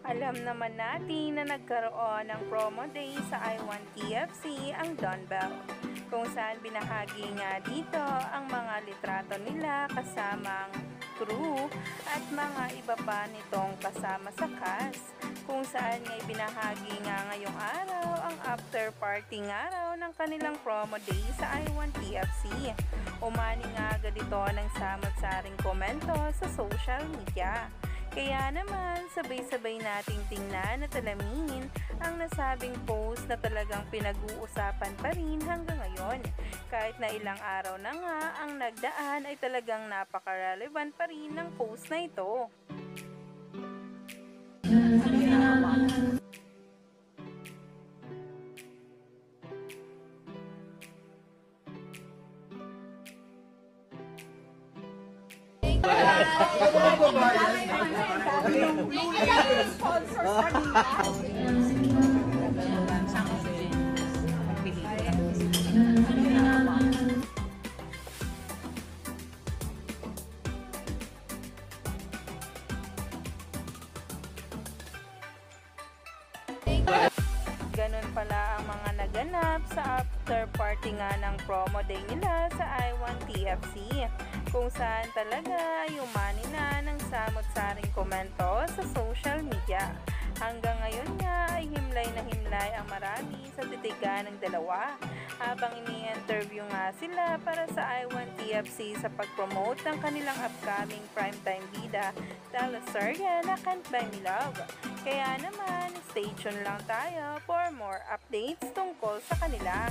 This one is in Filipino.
Alam naman natin na nagkaroon ng promo day sa I-1 TFC ang Don Bell, kung saan binahagi nga dito ang mga litrato nila kasamang crew at mga iba pa nitong kasama sa cast, kung saan nga ibinahagi nga ngayong araw ang after party araw ng kanilang promo day sa I-1 TFC. Umani nga agad ito ng samot-saring komento sa social media. Kaya naman, sabay-sabay nating tingnan at alamin ang nasabing post na talagang pinag-uusapan pa rin hanggang ngayon. Kahit na ilang araw na nga ang nagdaan ay talagang napaka-relevant pa rin ng post na ito. Ganun pala ang mga naganap sa after party nga ng promo day nila sa I-1 TFC, kung saan talaga ay umani na ng samot-saring komento sa social media. Hanggang ngayon nga ay himlay na himlay ang marami sa titigan ng dalawa habang ini-interview nga sila para sa I-1 TFC sa pag-promote ng kanilang upcoming primetime bida teleserye na Can't Buy Me Love. Kaya naman, stay tuned lang tayo for more updates tungkol sa kanila.